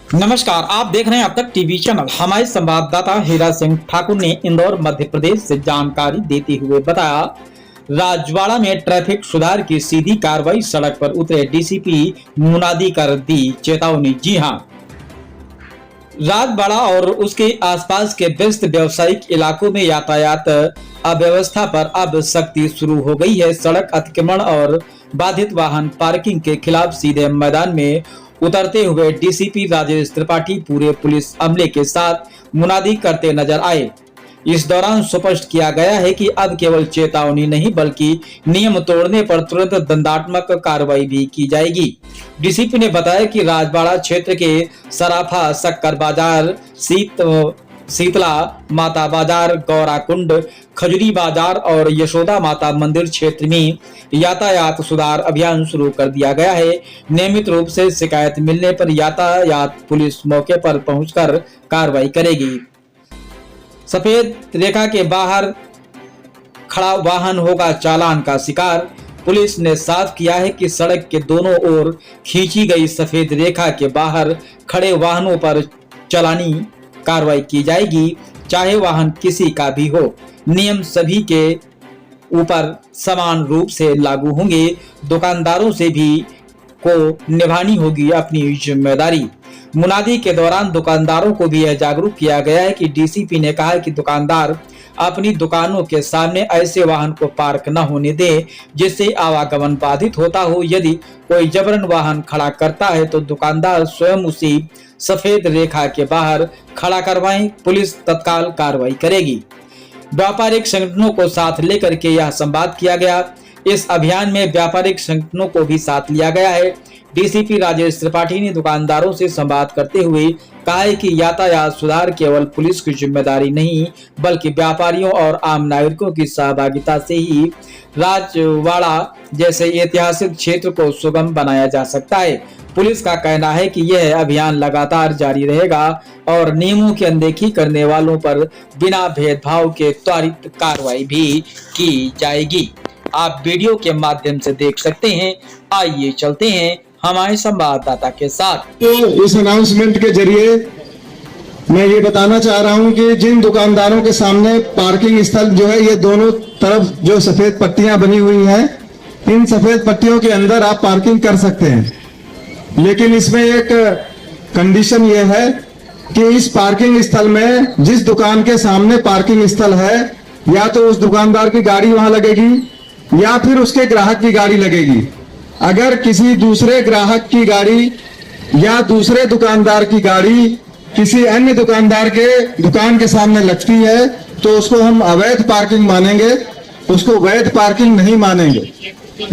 नमस्कार, आप देख रहे हैं अब तक टीवी चैनल। हमारे संवाददाता हीरा सिंह ठाकुर ने इंदौर मध्य प्रदेश से जानकारी देते हुए बताया, राजवाड़ा में ट्रैफिक सुधार की सीधी कार्रवाई। सड़क पर उतरे डीसीपी मुनादी कर दी चेतावनी। जी हां, राजवाड़ा और उसके आसपास के व्यस्त व्यावसायिक इलाकों में यातायात अव्यवस्था पर अब सख्ती शुरू हो गई है। सड़क अतिक्रमण और बाधित वाहन पार्किंग के खिलाफ सीधे मैदान में उतरते हुए डीसीपी राजेश त्रिपाठी पूरे पुलिस अमले के साथ मुनादी करते नजर आए। इस दौरान स्पष्ट किया गया है कि अब केवल चेतावनी नहीं बल्कि नियम तोड़ने पर तुरंत दंडात्मक कार्रवाई भी की जाएगी। डीसीपी ने बताया कि राजवाड़ा क्षेत्र के सराफा, शक्कर बाजार, शीतला माता बाजार, गौरा कुंड, खजुरी बाजार और यशोदा माता मंदिर क्षेत्र में यातायात सुधार अभियान शुरू कर दिया गया है। नियमित रूप से शिकायत मिलने पर यातायात पुलिस मौके पर पहुंचकर कार्रवाई करेगी। सफेद रेखा के बाहर खड़ा वाहन होगा चालान का शिकार। पुलिस ने साफ किया है कि सड़क के दोनों ओर खींची गई सफेद रेखा के बाहर खड़े वाहनों पर चालानी कार्रवाई की जाएगी, चाहे वाहन किसी का भी हो। नियम सभी के ऊपर समान रूप से लागू होंगे। दुकानदारों से भी को निभानी होगी अपनी जिम्मेदारी। मुनादी के दौरान दुकानदारों को भी यह जागरूक किया गया है कि डीसीपी ने कहा है कि दुकानदार अपनी दुकानों के सामने ऐसे वाहन को पार्क न होने दें जिससे आवागमन बाधित होता हो। यदि कोई जबरन वाहन खड़ा करता है तो दुकानदार स्वयं उसी सफेद रेखा के बाहर खड़ा करवाएं। पुलिस तत्काल कार्रवाई करेगी। व्यापारिक संगठनों को साथ लेकर के यह संवाद किया गया। इस अभियान में व्यापारिक संगठनों को भी साथ लिया गया है। डीसीपी राजेश त्रिपाठी ने दुकानदारों से संवाद करते हुए कहा है कि यातायात सुधार केवल पुलिस की जिम्मेदारी नहीं बल्कि व्यापारियों और आम नागरिकों की सहभागिता से ही राजवाड़ा जैसे ऐतिहासिक क्षेत्र को सुगम बनाया जा सकता है। पुलिस का कहना है कि यह अभियान लगातार जारी रहेगा और नियमों की अनदेखी करने वालों पर बिना भेदभाव के त्वरित कार्रवाई भी की जाएगी। आप वीडियो के माध्यम से देख सकते हैं। आइए चलते हैं हमारे संवाददाता के साथ। तो इस अनाउंसमेंट के जरिए मैं ये बताना चाह रहा हूं कि जिन दुकानदारों के सामने पार्किंग स्थल जो है, ये दोनों तरफ जो सफेद पट्टियां बनी हुई हैं, इन सफेद पट्टियों के अंदर आप पार्किंग कर सकते हैं। लेकिन इसमें एक कंडीशन ये है कि इस पार्किंग स्थल में जिस दुकान के सामने पार्किंग स्थल है, या तो उस दुकानदार की गाड़ी वहां लगेगी या फिर उसके ग्राहक की गाड़ी लगेगी। अगर किसी दूसरे ग्राहक की गाड़ी या दूसरे दुकानदार की गाड़ी किसी अन्य दुकानदार के दुकान के सामने लगती है तो उसको हम अवैध पार्किंग मानेंगे, उसको वैध पार्किंग नहीं मानेंगे।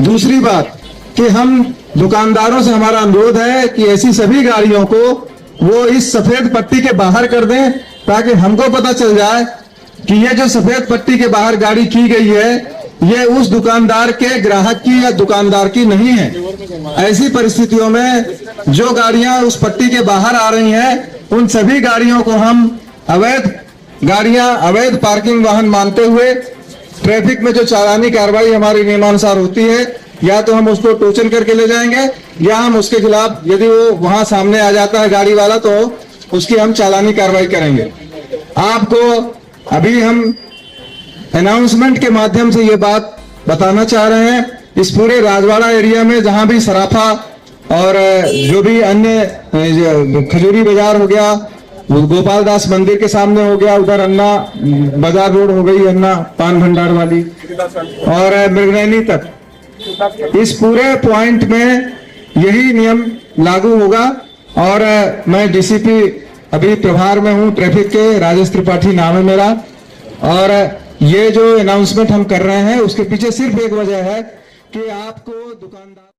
दूसरी बात कि हम दुकानदारों से हमारा अनुरोध है कि ऐसी सभी गाड़ियों को वो इस सफेद पट्टी के बाहर कर दें ताकि हमको पता चल जाए कि ये जो सफेद पट्टी के बाहर गाड़ी की गई है ये उस दुकानदार के ग्राहक की या दुकानदार की नहीं है। ऐसी परिस्थितियों में जो गाड़ियां उस पट्टी के बाहर आ रही हैं उन सभी गाड़ियों को हम अवैध पार्किंग वाहन मानते हुए ट्रैफिक में जो चालानी कार्रवाई हमारी नियमानुसार होती है, या तो हम उसको टोचन करके ले जाएंगे या हम उसके खिलाफ, यदि वो वहां सामने आ जाता है गाड़ी वाला, तो उसकी हम चालानी कार्रवाई करेंगे। आपको अभी हम अनाउंसमेंट के माध्यम से ये बात बताना चाह रहे हैं, इस पूरे राजवाड़ा एरिया में जहां भी सराफा और जो भी अन्य खजूरी बाजार हो गया, गोपाल दास मंदिर के सामने हो गया, उधर अन्ना बाजार रोड हो गई, अन्ना पान भंडार वाली, और मृगनैनी तक, इस पूरे पॉइंट में यही नियम लागू होगा। और मैं डीसीपी अभी प्रभार में हूं ट्रैफिक के, राजेश त्रिपाठी नाम है मेरा। और ये जो अनाउंसमेंट हम कर रहे हैं उसके पीछे सिर्फ एक वजह है कि आपको दुकानदार